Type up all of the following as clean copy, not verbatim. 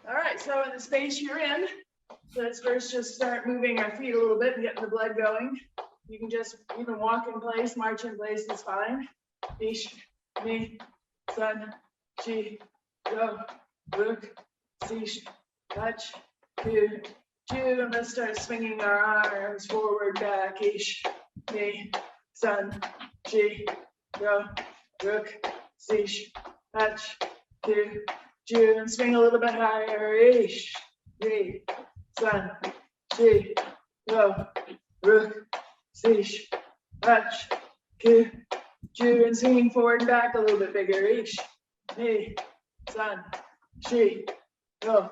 All right, so in the space you're in, let's first just start moving our feet a little bit and getting the blood going. You can just even walk in place, march in place is fine. Ish, ni, sun, chi, go, look, sish, touch, two, two, and let's start swinging our arms forward, back, ish, ni, sun, chi, go, look, sish, touch, two, two, and swing a little bit higher, ish, ni, sun, chi, go, look, sish, touch, two, two, and swinging forward and back a little bit bigger, ish, ni, sun, chi, go,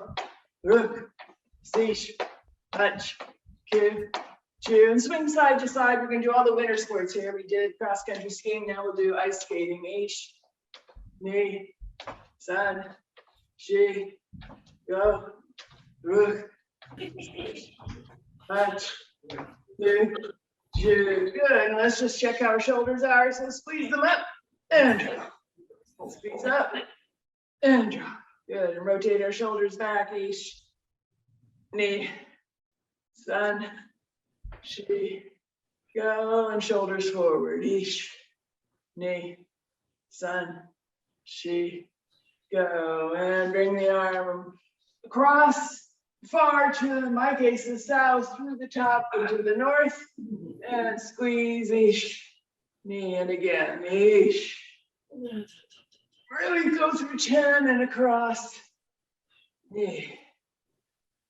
look, sish, touch, two, two, and swing side to side. We're gonna do all the winter sports here. We did cross country skiing, now we'll do ice skating, ish, ni, sun, chi, go, look, touch, two, two, good, and let's just check how our shoulders are, so squeeze them up, and drop, squeeze up, and drop, good, and rotate our shoulders back, ish, ni, sun, chi, go, and shoulders forward, ish, ni, sun, chi, go, and bring the arm across, far to, in my case, the south, through the top, into the north, and squeeze, ish, knee, and again, ish. Really go through chin and across, knee,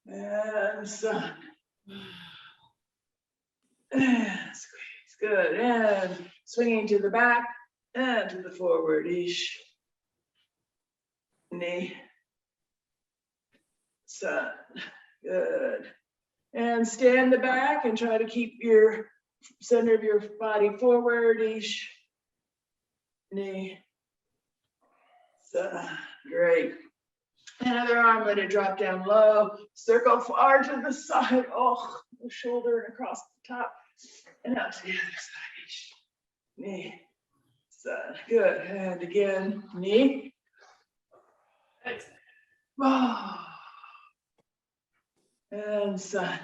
and sun, and squeeze, good, and swinging to the back, and to the forward, ish, knee, sun, good. And stand the back and try to keep your center of your body forward, ish, knee, sun, great. Another arm, let it drop down low, circle far to the side, oh, the shoulder and across the top, and out to the other side, ish, knee, sun, good, and again, knee, oh. And sun.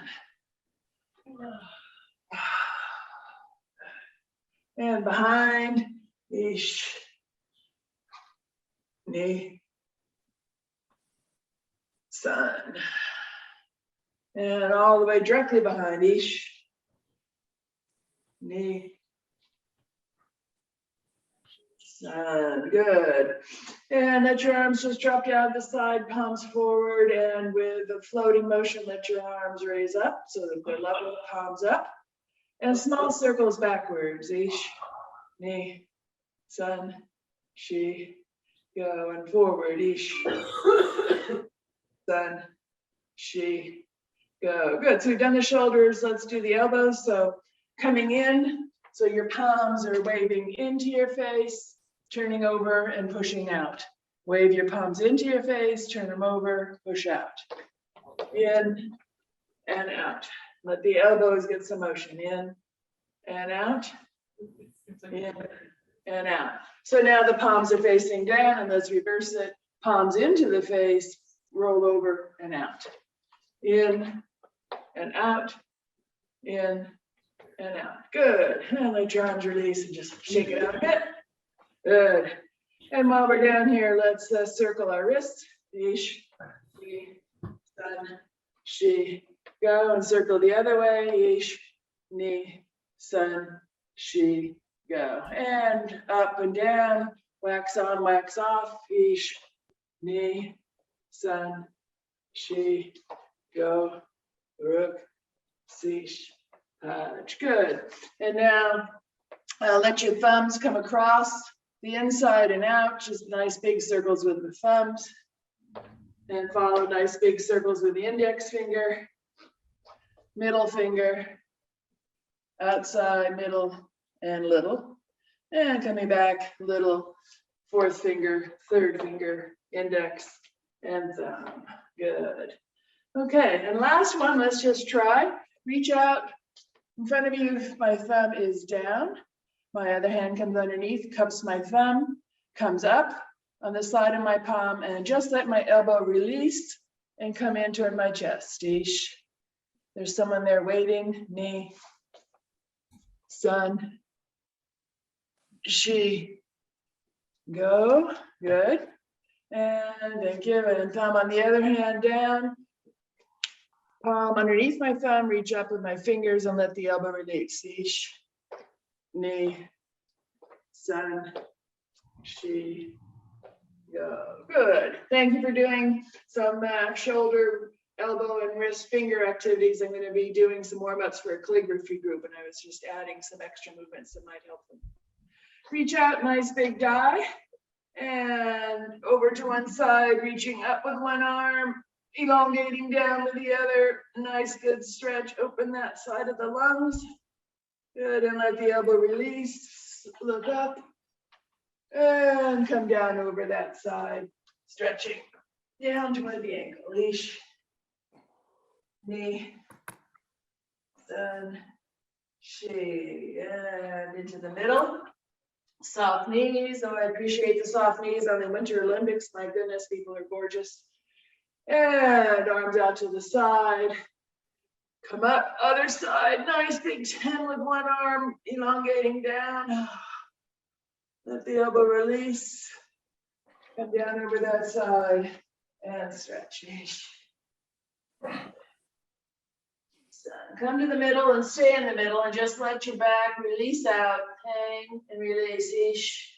And behind, ish, knee, sun. And all the way directly behind, ish, knee, sun, good. And let your arms just drop down the side, palms forward, and with a floating motion, let your arms raise up so that they're level, palms up. And small circles backwards, ish, knee, sun, chi, go, and forward, ish, sun, chi, go. Good, so we've done the shoulders, let's do the elbows. So coming in, so your palms are waving into your face, turning over and pushing out. Wave your palms into your face, turn them over, push out. In and out. Let the elbows get some motion. In and out. In and out. So now the palms are facing down, and let's reverse it. Palms into the face, roll over and out. In and out. In and out. Good. And let your arms release and just shake it out a bit. Good. And while we're down here, let's circle our wrists. Ish, ni, sun, chi, go, and circle the other way. Ish, ni, sun, chi, go. And up and down, wax on, wax off. Ish, ni, sun, chi, go, rook, sish, touch. Good. And now let your thumbs come across the inside and out, just nice big circles with the thumbs, and follow nice big circles with the index finger, middle finger, outside, middle, and little, and coming back, little, fourth finger, third finger, index, and thumb. Good. Okay, and last one, let's just try. Reach out in front of you, my thumb is down. My other hand comes underneath, cups my thumb, comes up on the side of my palm, and just let my elbow release and come in toward my chest. Ish. There's someone there waiting. Ni. Sun. She. Go. Good. And then give it. And thumb on the other hand down. Palm underneath my thumb. Reach up with my fingers and let the elbow release. Ish. Ni. Sun. She. Go. Good. Thank you for doing some shoulder, elbow, and wrist finger activities. I'm going to be doing some warm-ups for a calligraphy group, and I was just adding some extra movements that might help them. Reach out, nice big die, and over to one side, reaching up with one arm, elongating down with the other. Nice, good stretch. Open that side of the lungs. Good, and let the elbow release. Look up. And come down over that side, stretching down toward the ankle. Leash, knee, sun, she, and into the middle. Soft knees. Oh, I appreciate the soft knees on the Winter Olympics. My goodness, people are gorgeous. And arms out to the side. Come up, other side. Nice big 10 with one arm, elongating down. Let the elbow release. Come down over that side and stretch. So come to the middle and stay in the middle and just let your back release out. Hang and release. Ish.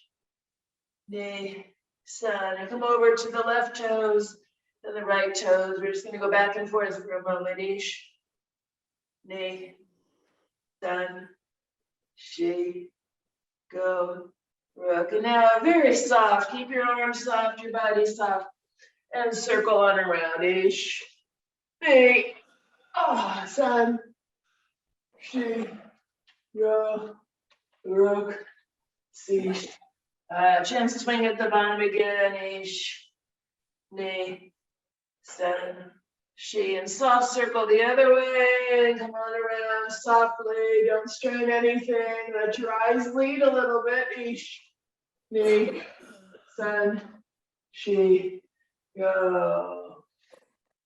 Knee. Sun. And come over to the left toes and the right toes. We're just going to go back and forth for a moment. Ish. Knee. Sun. She. Go. Rook. And now very soft. Keep your arms soft, your body soft. And circle on around. Ish. Hey. Oh, sun. She. Go. Rook. See. Chin swing at the bottom again. Ish. Knee. Sun. She. And soft circle the other way. Come on around softly. Don't strain anything. Let your eyes lead a little bit. Ish. Knee. Sun. She. Go.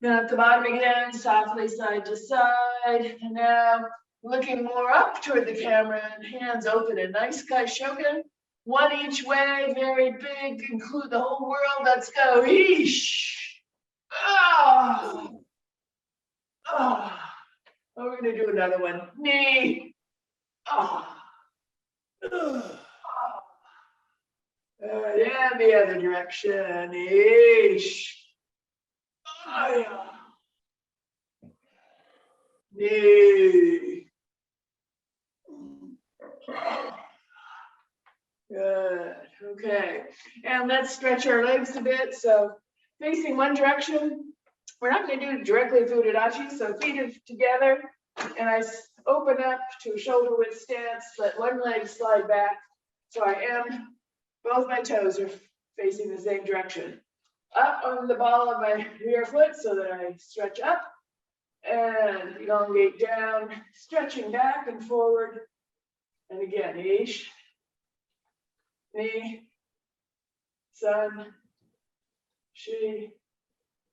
Now at the bottom again, softly side to side. And now looking more up toward the camera and hands open. A nice Kaishoken. One each way, very big, include the whole world. Let's go. Eesh. Oh. Oh. Oh, we're going to do another one. Knee. Oh. Oh. And the other direction. Eesh. Oh, yeah. Knee. Good. Okay. And let's stretch our legs a bit. So facing one direction. We're not going to do directly Fudarachi. So feet are together. And I open up to a shoulder width stance. Let one leg slide back. So I am, both my toes are facing the same direction. Up on the ball of my rear foot so that I stretch up and elongate down, stretching back and forward. And again, ish, knee, sun, she,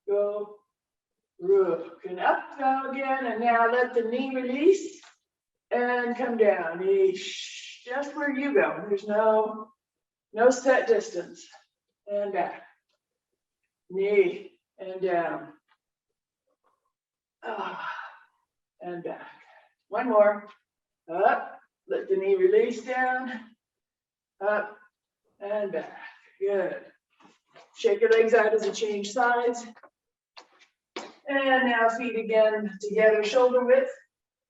go, rook. And up, down again. And now let the knee release and come down. Ish, just where you go. There's no set distance. And back. Knee and down. And back. One more. Up. Let the knee release down. Up and back. Good. Shake your legs out as you change sides. And now feet again together, shoulder width.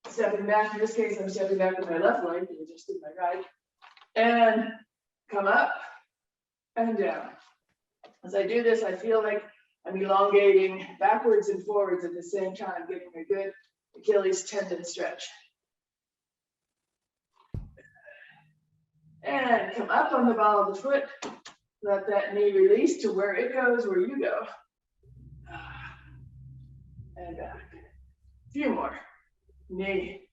Stepping back. In this case, I'm stepping back with my left leg. You just did my right. And come up and down. As I do this, I feel like I'm elongating backwards and forwards at the same time, getting a good Achilles tendon stretch. And come up on the ball of the foot. Let that knee release to where it goes, where you go. And back. A few more. Knee.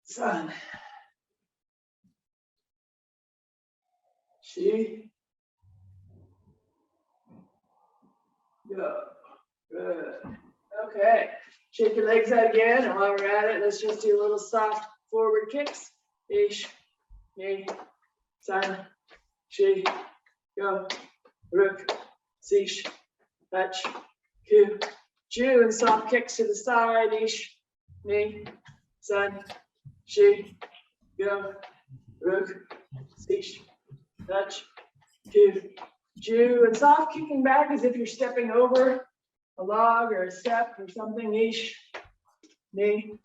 Sun. She. Go. Good. Okay. Shake your legs out again. And while we're at it, let's just do a little soft forward kicks. Ish. Knee. San. Shi. Go. Rook. Sish. Touch. Ku. Ju. And soft kicks to the side. Ish. Knee. San. Shi. Go. Rook. Sish. Touch. Ku. Ju. And soft kicking back as if you're stepping over a log or a step or something. Ish. Knee.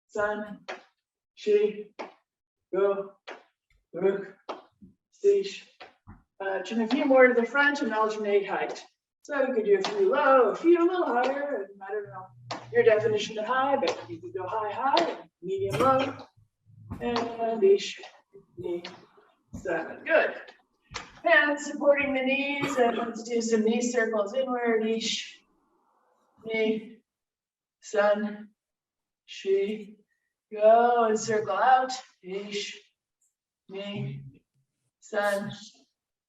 San. Shi. Go. Rook. Sish. And a few more to the front and alternate height. So you could do a few low, a few a little higher, and I don't know your definition of high, but you could go high, high, medium, low, and ish, knee, seven. Good. Hands supporting the knees, and let's do some knee circles inward, ish, knee, sun, shi, go, and circle out, ish, knee, sun,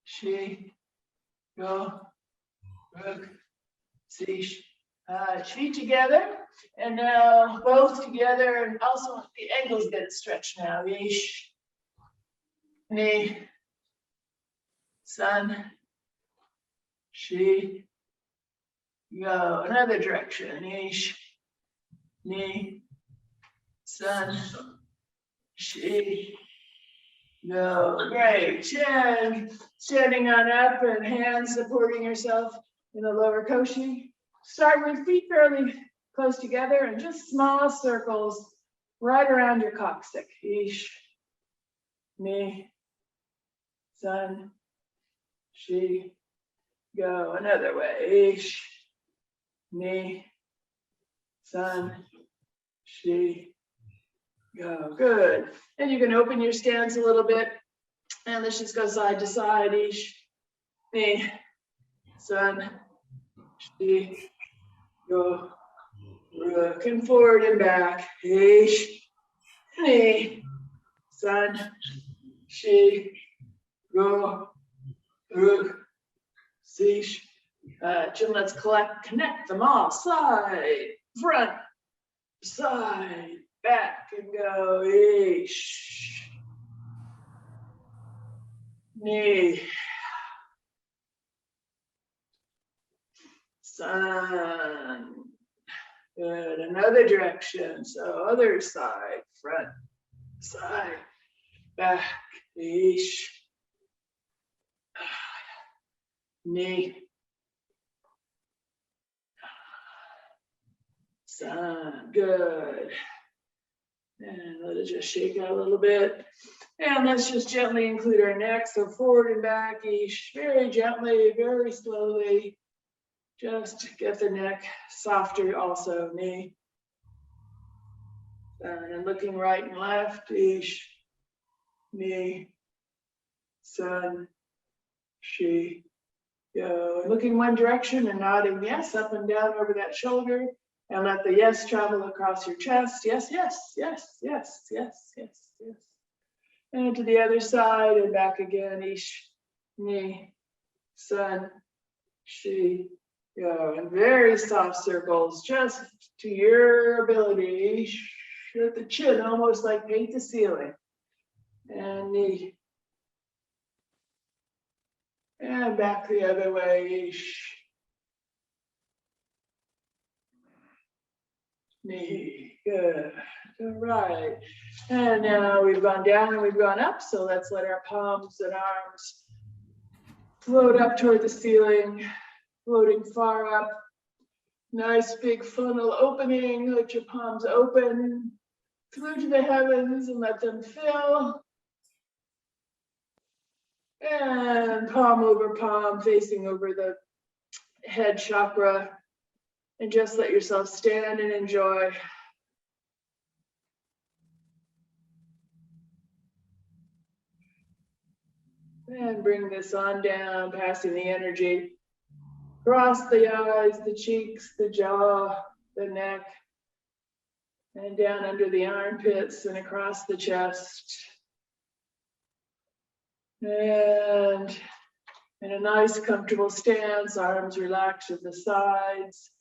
shi, go, rook, sish, feet together, and now both together, and also the ankles get stretched now. Ish, knee, sun, shi, go. Another direction. Ish, knee, sun, shi, go. Great. And standing on up and hands supporting yourself in the lower koshi. Start with feet fairly close together and just small circles right around your coccyx. Ish, knee, sun, shi, go. Another way. Ish, knee, sun, shi, go. Good. And you can open your stance a little bit. And let's just go side to side. Ish, knee, sun, shi, go. Rook and forward and back. Ish, knee, sun, shi, go. Rook, sish, and let's connect them all. Side, front, side, back, and go. Ish, knee, sun. Good. Another direction. So other side, front, side, back, ish, knee, sun. Good. And let it just shake out a little bit. And let's just gently include our neck. So forward and back, ish, very gently, very slowly. Just get the neck softer also, knee. And looking right and left, ish, knee, sun, shi, go. And looking one direction and nodding yes, up and down over that shoulder. And let the yes travel across your chest. Yes, yes, yes, yes, yes, yes, yes. And to the other side and back again, ish, knee, sun, shi, go. And very soft circles, just to your ability. At the chin, almost like paint the ceiling. And knee. And back the other way. Knee. Good. All right. And now we've gone down and we've gone up. So let's let our palms and arms float up toward the ceiling. Floating far up. Nice big funnel opening. Let your palms open through to the heavens and let them fill. And palm over palm facing over the head chakra. And just let yourself stand and enjoy. And bring this on down, passing the energy across the eyes, the cheeks, the jaw, the neck, and down under the armpits and across the chest. And In a nice comfortable stance, arms relaxed at the sides.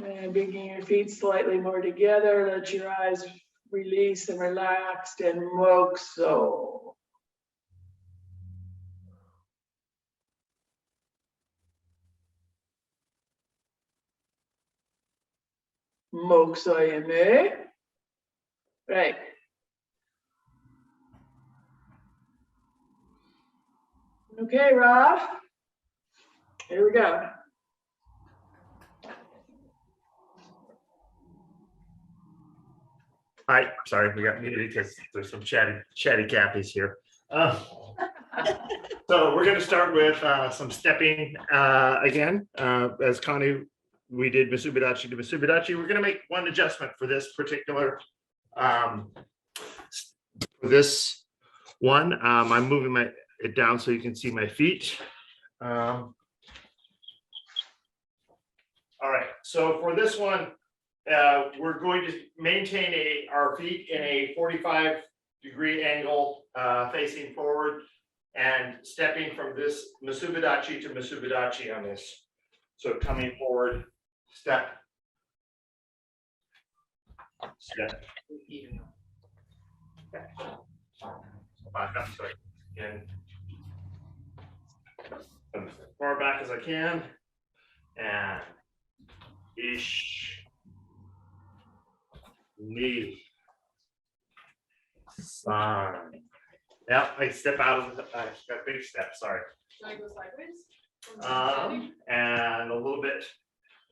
And bringing your feet slightly more together, let your eyes release and relaxed and moksho. Moksho-yame. Right. Okay, Rob. Here we go. Hi, sorry, we got muted because there's some chatty Cathy's here. So we're going to start with some stepping again. As Connie, we did Masubidachi to Masubidachi. We're going to make one adjustment for this particular, for this one. I'm moving it down so you can see my feet. All right, so for this one, we're going to maintain our feet in a 45-degree angle facing forward and stepping from this Masubidachi to Masubidachi on this. So coming forward, step, step. Okay. Back up, sorry. Again. As far back as I can. And ish. Knee. San. Yeah, I step out of the big step, sorry. Should I go sideways? And a little bit.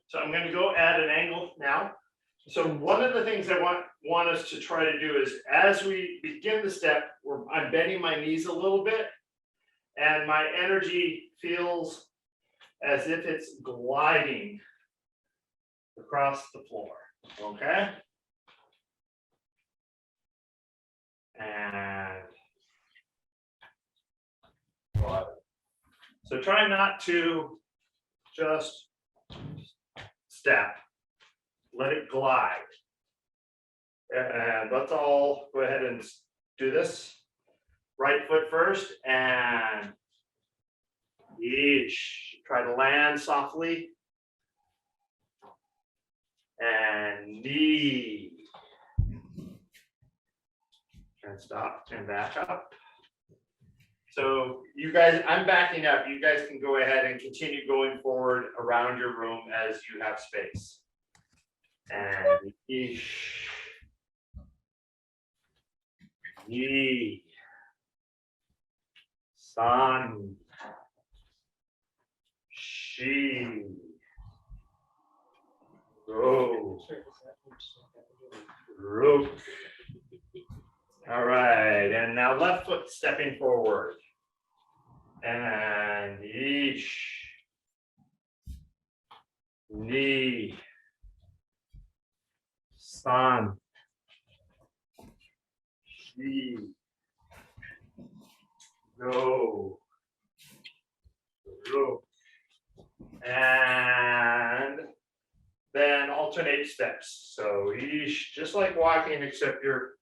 So I'm going to go at an angle now. So one of the things I want us to try to do is as we begin the step, I'm bending my knees a little bit and my energy feels as if it's gliding across the floor. Okay. And so try not to just step, let it glide. And let's all go ahead and do this. Right foot first and ish. Try to land softly. And knee. And stop and back up. So you guys, I'm backing up. You guys can go ahead and continue going forward around your room as you have space. And ish. Knee. San. Shi. Go. Rook. All right, and now left foot stepping forward. And ish. Knee. San. Shi. Go. Rook. And then alternate steps. So ish, just like walking, except you're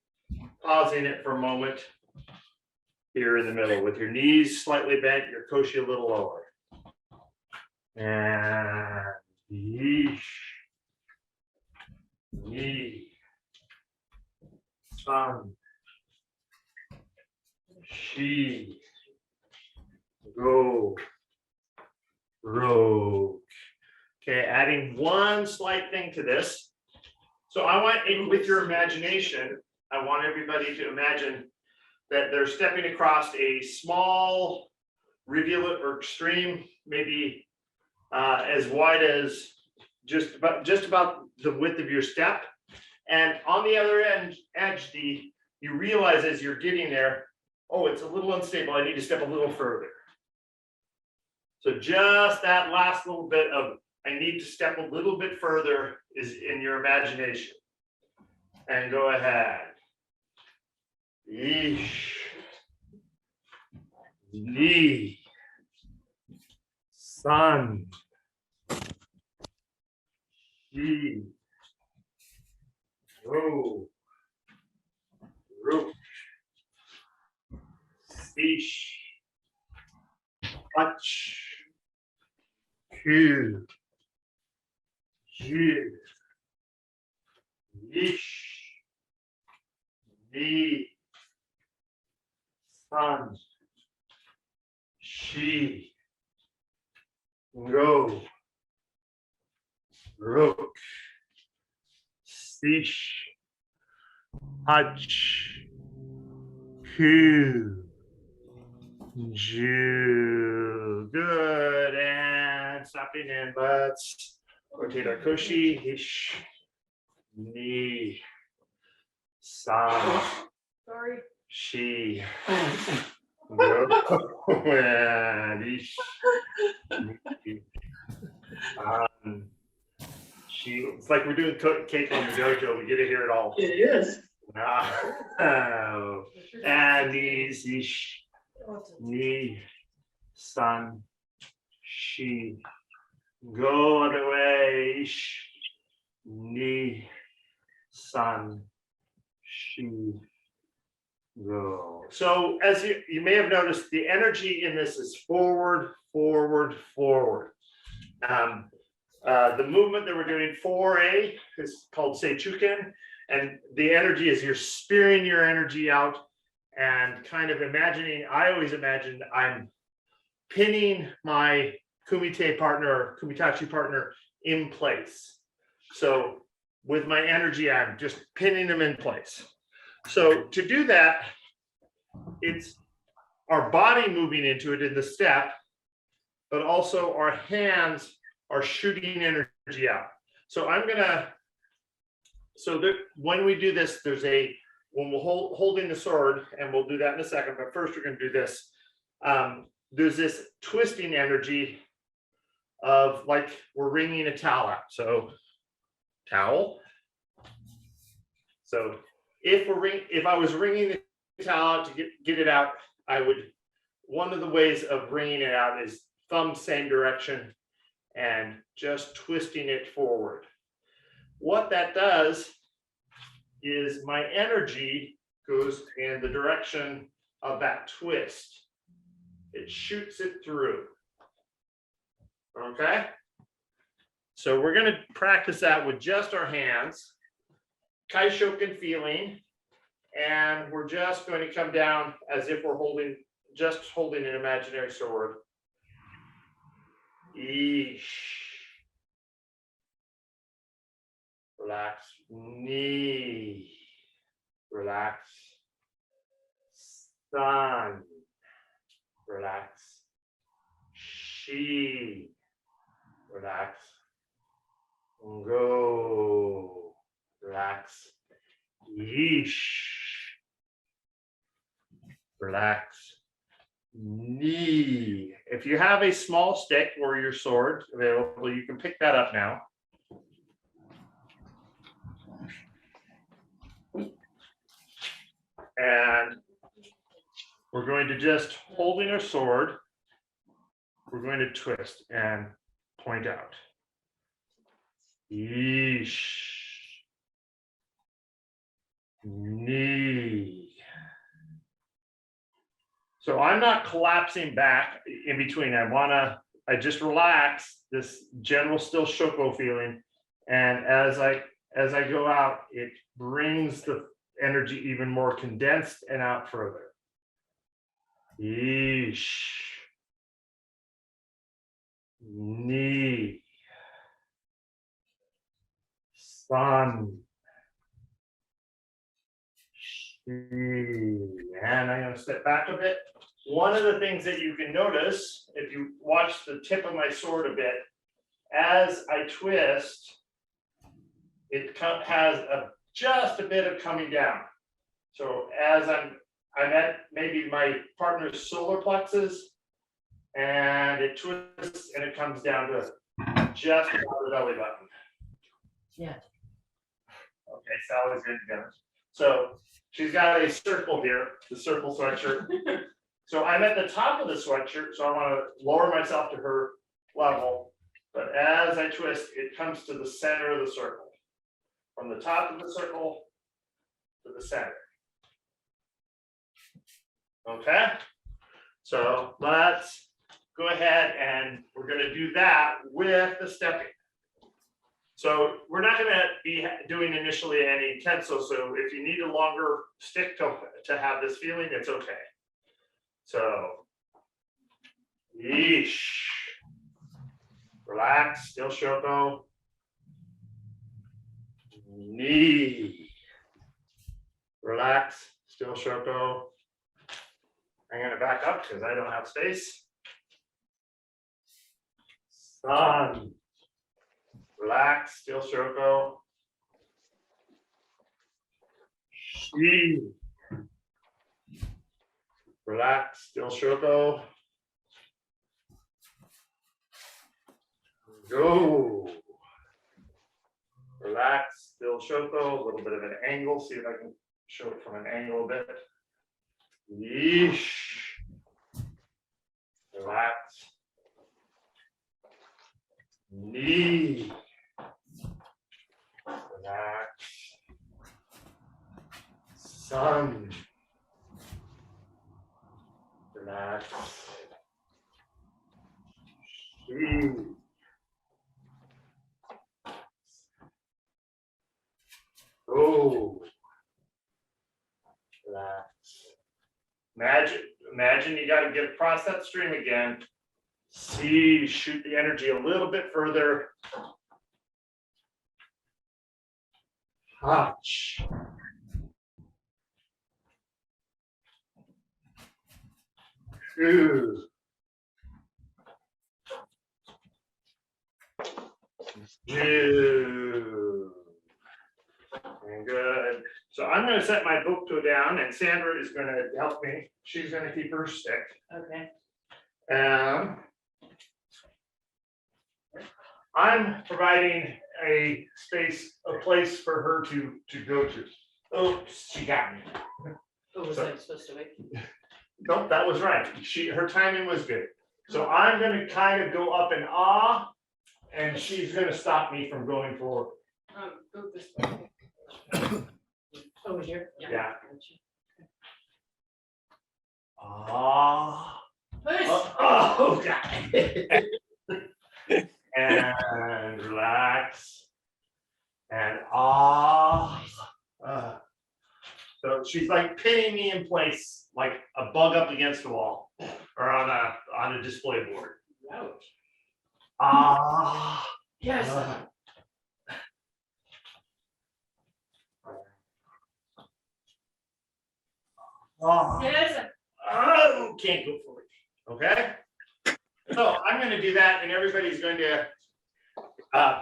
pausing it for a moment here in the middle with your knees slightly bent, your koshi a little lower. And ish. Knee. San. Shi. Go. Rogue. Okay, adding one slight thing to this. So I want, with your imagination, I want everybody to imagine that they're stepping across a small rivulet or stream, maybe as wide as just about the width of your step. And on the other edge, you realize as you're getting there, oh, it's a little unstable. I need to step a little further. So just that last little bit of, I need to step a little bit further is in your imagination. And go ahead. Ish. Knee. San. Shi. Ro. Ro. Fish. Touch. Q. G. Ish. Ni. San. She. Go. Rook. Fish. Touch. Q. Jew. Good. And stopping in butts. Rotate our koshi. Hish. Ni. San. Sorry. She. Go. And ish. Ni. She. It's like we're doing Keiko on the dojo. We get to hear it all. It is. Oh. And these ish. Ni, san, she, go other way, ish, ni, san, she, go. So as you may have noticed, the energy in this is forward, forward, forward. The movement that we're doing 4A is called Seituken, and the energy is you're spearing your energy out and kind of imagining, I always imagine I'm pinning my kumite partner or kumitachi partner in place. So with my energy, I'm just pinning them in place. So to do that, it's our body moving into it in the step, but also our hands are shooting energy out. So when we do this, when we're holding the sword, and we'll do that in a second, but first we're going to do this. There's this twisting energy of like we're wringing a towel out. So towel. So if I was wringing the towel out to get it out, one of the ways of wringing it out is thumb same direction and just twisting it forward. What that does is my energy goes in the direction of that twist. It shoots it through. Okay? So we're going to practice that with just our hands. Kaishoken feeling. And we're just going to come down as if we're holding an imaginary sword. Eesh. Relax, knee, relax, sun, relax, she, relax, go, relax, yeesh, relax, knee. If you have a small stick or your sword available, you can pick that up now. And we're going to just holding our sword, we're going to twist and point out. Yeesh. Knee. So I'm not collapsing back in between. I just relax this general still shoko feeling. And as I go out, it brings the energy even more condensed and out further. Yeesh. Knee. Sun. And I'm going to step back a bit. One of the things that you can notice, if you watch the tip of my sword a bit, as I twist, it has just a bit of coming down. So as I'm at maybe my partner's solar plexus, and it twists and it comes down to just about the belly button. Yeah. Okay, Sally's good together. So she's got a circle here, the circle sweatshirt. So I'm at the top of the sweatshirt, so I want to lower myself to her level. But as I twist, it comes to the center of the circle. from the top of the circle to the center. Okay, so let's go ahead and we're going to do that with the stepping. So we're not going to be doing initially any tenso. So if you need a longer stick to have this feeling, it's okay. So, yeesh. Relax, still shoko. Knee. Relax, still shoko. I'm going to back up because I don't have space. Sun. Relax, still shoko. Shi. Relax, still shoko. Go. Relax, still shoko. A little bit of an angle. See if I can show it from an angle a bit. Yeesh. Relax. Knee. Relax. Sun. Relax. Shi. Go. Relax. Imagine you got to get across that string again. See, shoot the energy a little bit further. Touch. Two. Two. And good. So I'm going to set my bookto down, and Sandra is going to help me. She's going to keep her stick. Okay. I'm providing a space, a place for her to go to. Oh, she got me. Oh, was I supposed to wait? Nope, that was right. Her timing was good. So I'm going to kind of go up in awe, and she's going to stop me from going forward. Go this way. Over here? Yeah. Ah. Oh, God. And relax. And so she's like pinning me in place, like a bug up against a wall or on a display board. Yes. Yes. Oh, can't go forward. Okay. So I'm going to do that, and everybody's going to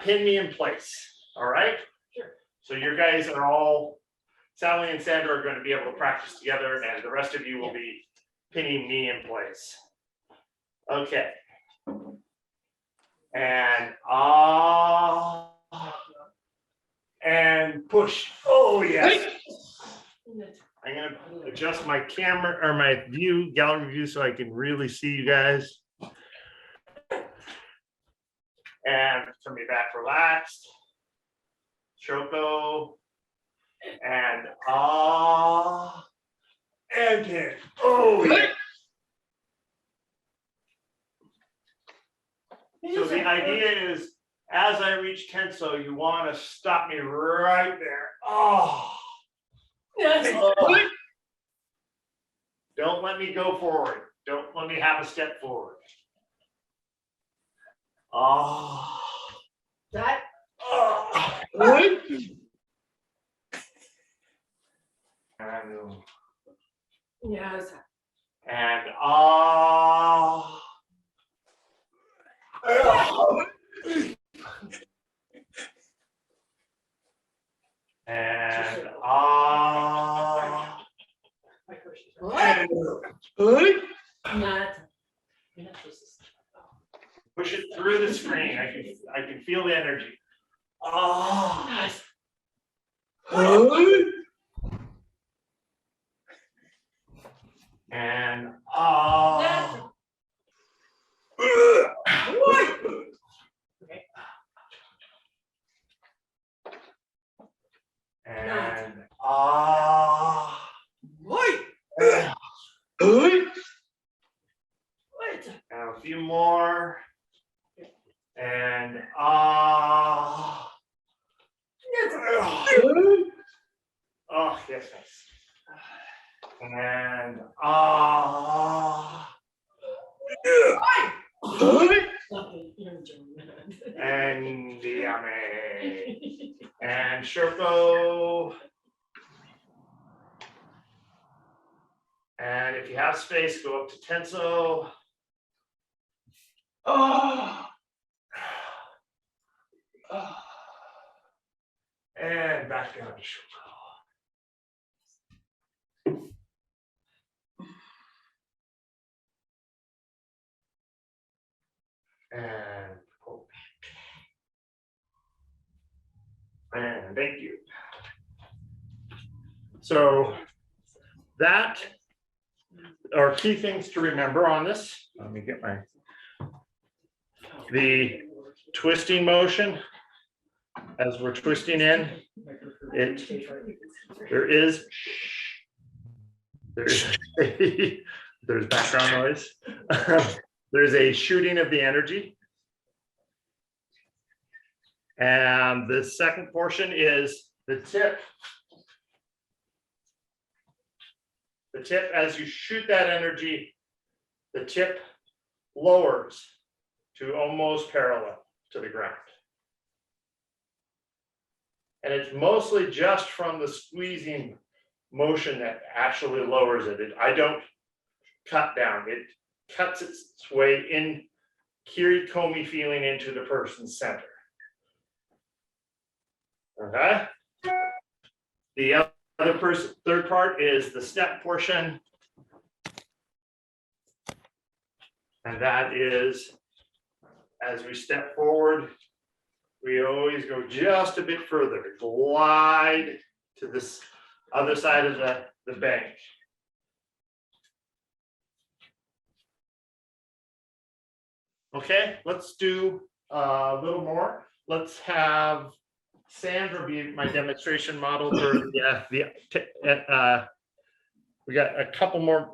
pin me in place. All right. Sure. So you guys are all, Sally and Sandra are going to be able to practice together, and the rest of you will be pinning me in place. Okay. And and push. Oh yes. I'm gonna adjust my camera or my view, gallery view, so I can really see you guys. And turn me back relaxed. Shoko. And and hit. Oh yeah. So the idea is, as I reach tenso, you want to stop me right there. Oh. Yes. Oh. Don't let me go forward. Don't let me have a step forward. Oh. That. Oh. Yes. And and push it through the screen. I can feel the energy. Oh. And And and a few more. And oh, yes, nice. And and yummy. And Shoko. And if you have space, go up to Tenso. And back down to Shoko. And pull back. And thank you. So that are key things to remember on this. Let me get the twisting motion. As we're twisting in, there's background noise. There's a shooting of the energy. And the second portion is the tip. The tip, as you shoot that energy, the tip lowers to almost parallel to the ground. And it's mostly just from the squeezing motion that actually lowers it. I don't cut down. It cuts its way in, kirikomi feeling into the person's center. Okay. The third part is the step portion. And that is, as we step forward, we always go just a bit further, glide to this other side of the bank. Okay, let's do a little more. Let's have Sandra be my demonstration model for we got a couple more,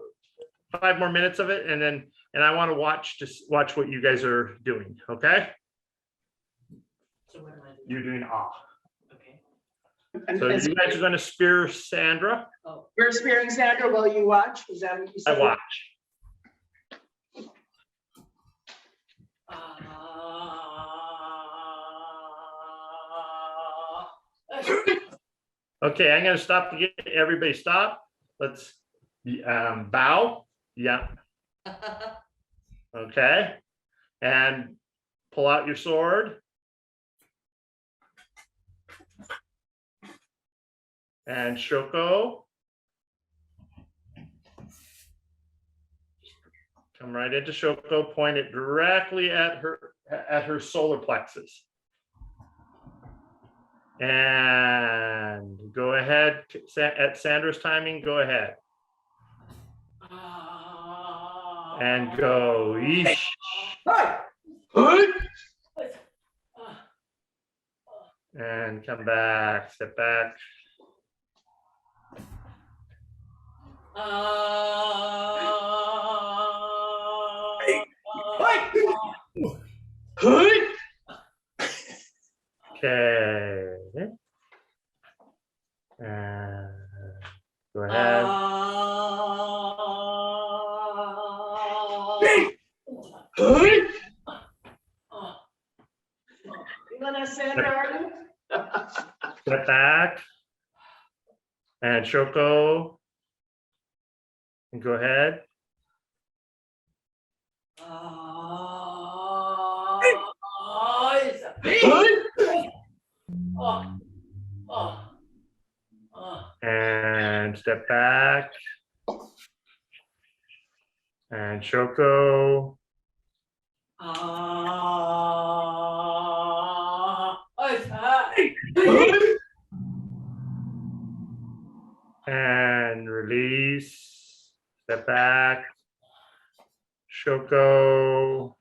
5 more minutes of it, and I want to watch what you guys are doing. Okay. So what am I doing? You're doing ah. Okay. So you guys are going to spear Sandra. Oh. We're spearing Sandra while you watch. Is that what you said? I watch. Okay, I'm going to stop to get everybody stop. Let's bow. Yeah. Okay. And pull out your sword. And Shoko. Come right into Shoko, point it directly at her solar plexus. And go ahead at Sandra's timing, go ahead. And go. Yeesh. And come back, step back. Okay. And go ahead. You want to Sandra, are you? Step back. And Shoko. And go ahead. And step back. And Shoko. And release. Step back. Shoko.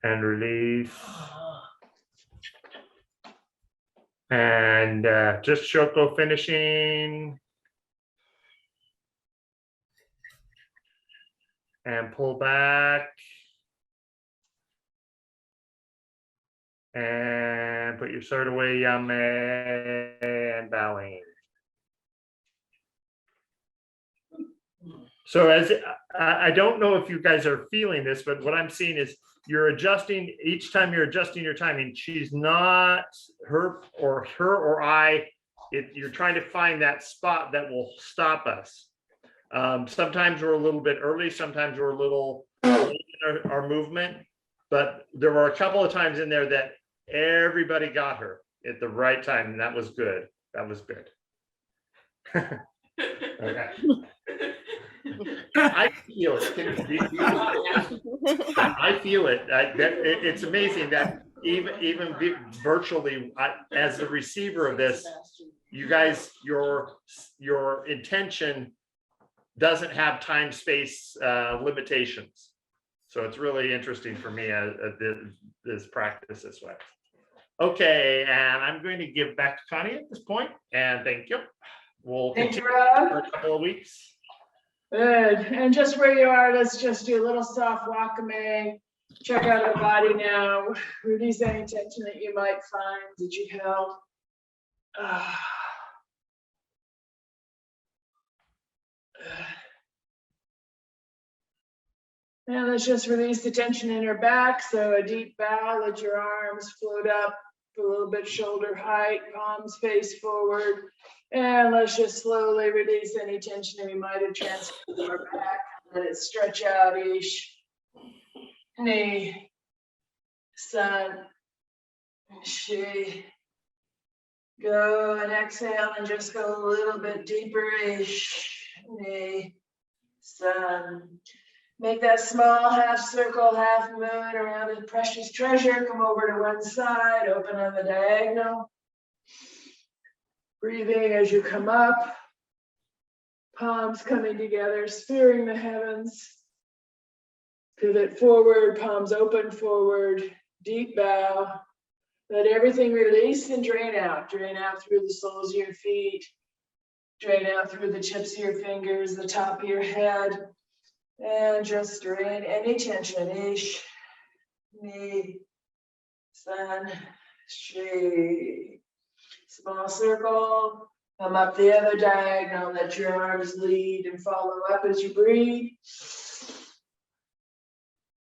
And release. And just Shoko finishing. And pull back. And put your sword away, Yame, and bowing. So as I don't know if you guys are feeling this, but what I'm seeing is you're adjusting each time you're adjusting your timing. She's not her or I. You're trying to find that spot that will stop us. Sometimes we're a little bit early. Sometimes we're a little late in our movement. But there were a couple of times in there that everybody got her at the right time, and that was good. That was good. Okay. I feel it. I feel it. It's amazing that even virtually, as the receiver of this, you guys, your intention doesn't have time space limitations. So it's really interesting for me this practice this way. Okay, and I'm going to give back to Connie at this point, and thank you. We'll Thank you, continue Rob. for a couple of weeks. Good. And just where you are, let's just do a little soft wakame. Check out our body now. Release any tension that you might find that you held. And let's just release the tension in her back. So a deep bow, let your arms float up a little bit shoulder height, palms face forward. And let's just slowly release any tension that we might have transferred to our back. Let it stretch out, ish. Knee, sun, she. Go and exhale and just go a little bit deeper, ish. Knee, sun. Make that small half circle, half moon around the precious treasure. Come over to one side, open on the diagonal. Breathing as you come up. Palms coming together, spearing the heavens. Pivot forward, palms open forward, deep bow. Let everything release and drain out. Drain out through the soles of your feet. Drain out through the tips of your fingers, the top of your head. And just drain any tension. Ish, knee, sun, she. Small circle. Come up the other diagonal. Let your arms lead and follow up as you breathe.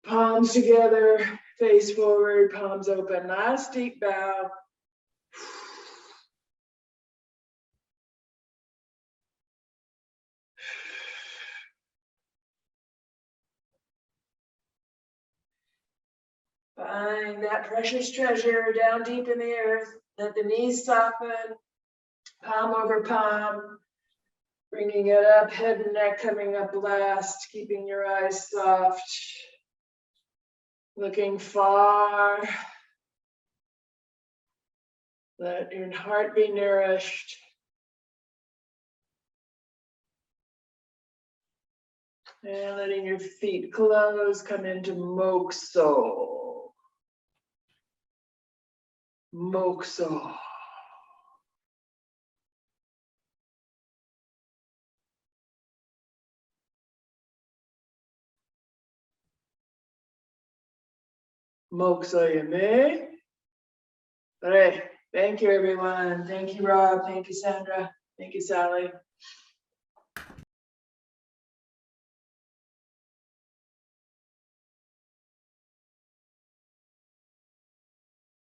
Palms together, face forward, palms open. Last deep bow. Find that precious treasure down deep in the earth. Let the knees soften, palm over palm. Bringing it up, head and neck coming up last, keeping your eyes soft. Looking far. Let your heart be nourished. And letting your feet close, come into Mokso. Mokso. Mokso Yame. All right. Thank you, everyone. Thank you, Rob. Thank you, Sandra. Thank you, Sally.